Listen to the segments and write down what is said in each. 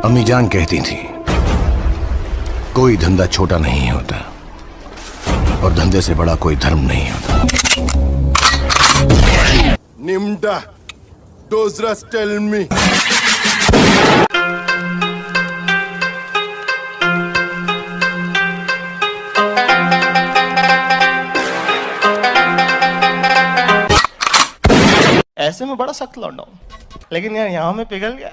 अम्मी जान कहती थी कोई धंधा छोटा नहीं होता और धंधे से बड़ा कोई धर्म नहीं होता। निम्डा डोजरस टेल मी। ऐसे में बड़ा सख्त लौंडा हूं, लेकिन यार यहाँ में पिघल गया।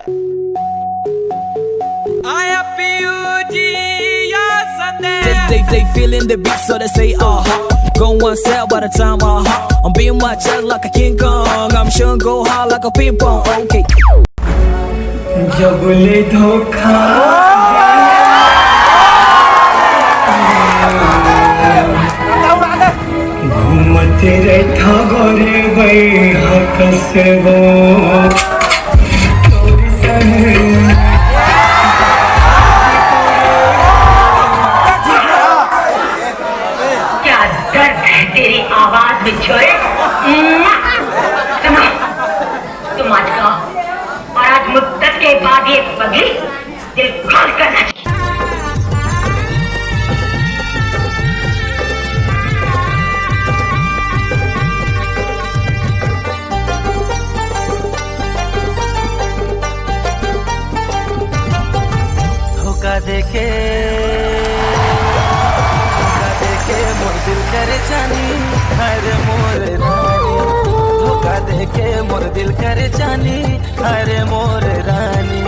They feeling the beat, so they say go on sale by the time I'm being watched out like a King Kong. I'm sure go hard like a ping pong. Okay. जब ले धोखा घूमते रहता गोरे भाई हक से वो तेरी आवाज में छोए तुम आज का और आज मुद्दत के बाद ये पगली दिल खोल करना चाहिए। धोखा देके मोर दिल करे जानी अरे मोर रानी। धोखा देके मोर दिल करे जानी अरे मोर रानी।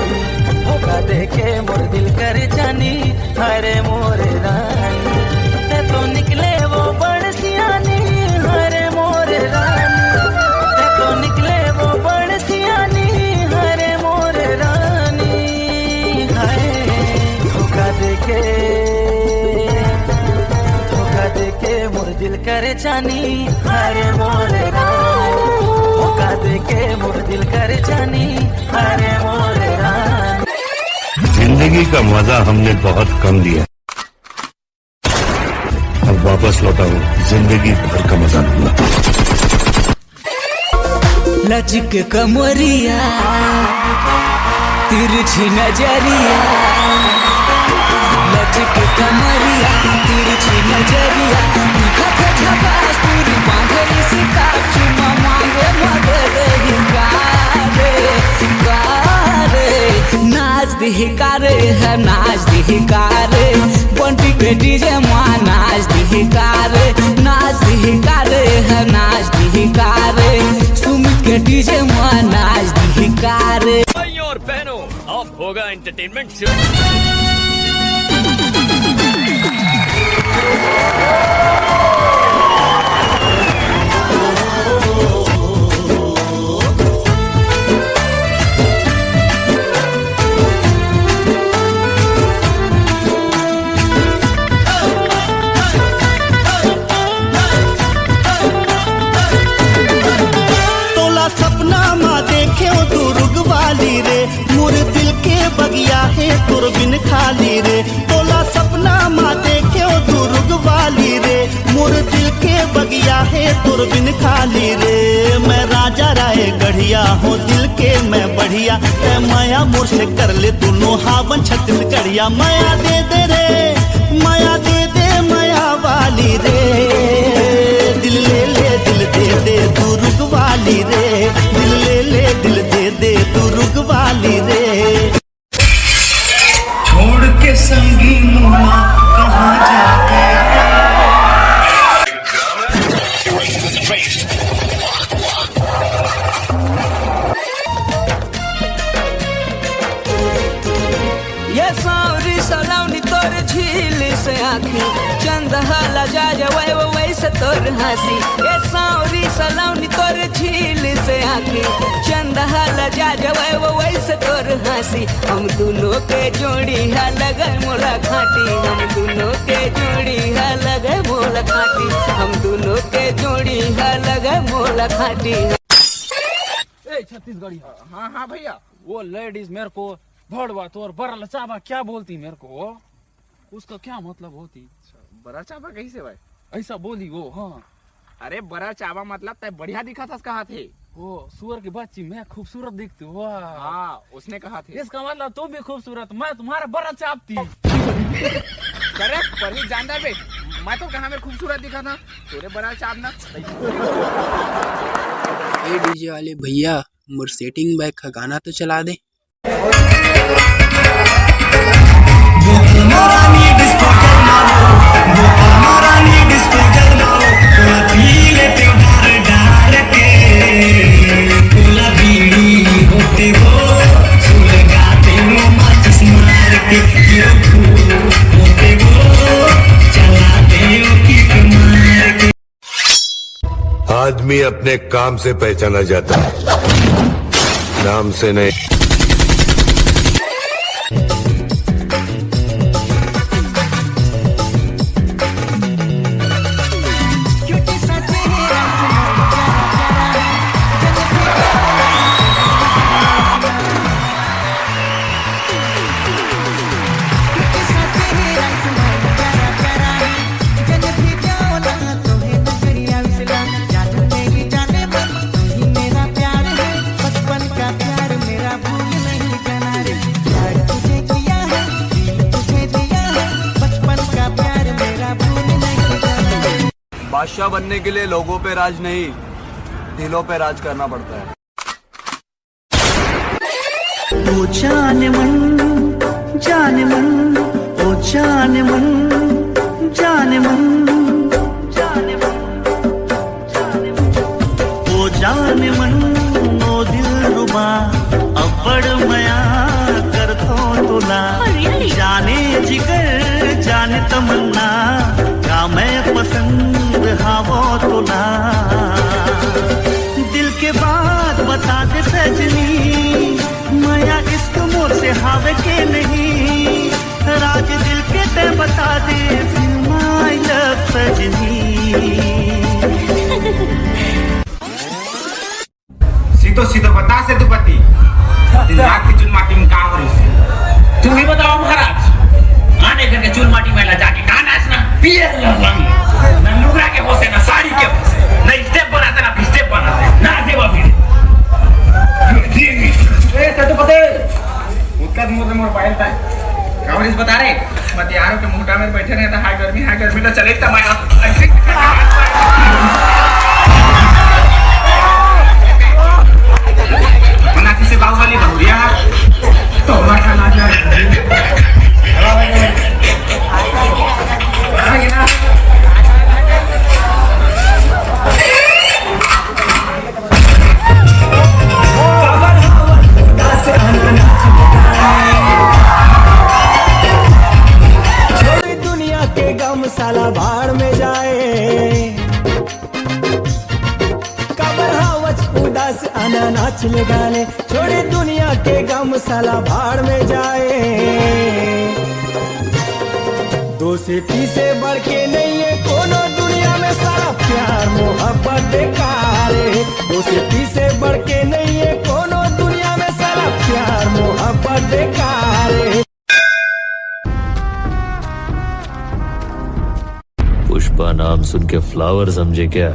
धोखा देके मोर दिल करे जानी अरे मोर रानी। ते तो निकले वो बड़ सियानी अरे मोर रानी। ते तो निकले वो बड़ सियानी अरे मोर रानी। हाय धोखा देके मोर दिल करे जानी अरे मोर रानी। धोखा देके मोर दिल करे जानी अरे मोर रानी। जिंदगी का मजा हमने बहुत कम लिया, अब वापस लौटा हूँ जिंदगी भर का मजा लूंगा। लचक कमरिया तिरछी नजरिया। लचक कमरिया तिरछी नजरिया। दिखत झकास पूरी बांधली सी काची मांगे मगरे गारे। नाच दिहकारे है नाच दिहकारे। बंटी के डीजे माँ नाच दिहकारे। नाच दिहकारे है नाच दिहकारे। सुमित के डीजे माँ नाच दिहकारे। भाइयों और बहनों, अब होगा एंटरटेनमेंट शुरू। मोर दिल के बगिया है तुर बिन खाली रे। तोला सपना माँ देखे तू रुगवाली रे। मोर दिल के बगिया है तुर बिन खाली रे। मैं राजा राय गढ़िया हूँ दिल के मैं बढ़िया। माया मोर से कर ले तू नोहावन छत्तीसगढ़िया। माया दे दे रे माया दे दे माया वाली रे। दिल ले ले दिल दे दे तू रुगवाली रे। दिल ले ले दिल दे दे तू रुगवाली रे। छोड़ के संगी मुआ कहाँ जाते ये सावरी सलाउनी तोर झील से आँखी चंद हाला जा जाए वो वैसे तोर हंसी। ये सावरी सलाउनी तोर झील से आँखी चंद हाला जा जाए वो वैसे तोर हंसी। हम दोनों के जोड़ी है लगे मोला खाटी। हम दोनों के जोड़ी है लगे मोला खाटी। हम दोनों के जोड़ी है लगे मोला खाटी। छत्तीसगढ़ी। हाँ हाँ भैया, वो लेडीज मेरे को भड़वा तो और बड़ा लचावा क्या बोलती मेरे को, उसका क्या मतलब होती? बड़ा चावा कैसे भाई? ऐसा बोली वो। हाँ अरे बड़ा चावा मतलब तय बढ़िया दिखा था कहा थे। वो सुअर की बच्ची मैं खूबसूरत दिखती हूँ। वाह, हाँ उसने कहा थे। इसका मतलब तुम भी खूबसूरत, मैं तुम्हारा बड़ा चापती। करेक्ट परवीन जानदार बे, मैं तो कहा मैं खूबसूरत दिखा था, तोरे बड़ा चापना। ए डीजे वाले भैया मोर सेटिंग बैग का गाना तो चला दे। आदमी अपने काम से पहचाना जाता है, नाम से नहीं। बादशाह बनने के लिए लोगों पे राज नहीं, दिलों पे राज करना पड़ता है। ओ जाने मन, जाने मन, ओ जाने मन, जाने मन, जाने मन, जाने मन, ओ जाने मन, ओ दिलरुबा अब्बड़ मया कर थो तुला, जाने जिगर जाने तमन्ना का मैं पसंद हावो तुला, दिल के बात बता दे सजनी, माया इश्क मोर से हावे के नहीं, राज दिल के ते बता दे माय लव सजनी। सीधो सीधो बता से तू पति दिन रात की चुन माटी में कहाँ हो रही है? तुम ही बताओ महाराज, आने करके चुन माटी में जाके कहाँ नाचना, पिए रंग ना लुगड़ा के होसे ना साड़ी के होसे, ना स्टेप बनाते ना स्टेप बनाते, ना देवा फिर ए सतुपति उत्तर मोर पायल था कावरिस बता रहे मत यारों के मुंडा में बैठे रहता, हाय गर्मी तो चले था माया मनासी से बाहुबली बहुरिया तो माथा ना जा साला भाड़ में जाए, कबर हावच उदास आना नाच ले गाने, छोड़े दुनिया के गम साला भाड़ में जाए। दो से तीसे बढ़ के नहीं है कोनो दुनिया में साला प्यार मोहब्बत बेकार है, दो से तीसे बढ़ के नहीं है कोनो दुनिया में साला प्यार मोहब्बत बेकार है। पुष्पा नाम सुन के फ्लावर समझे क्या?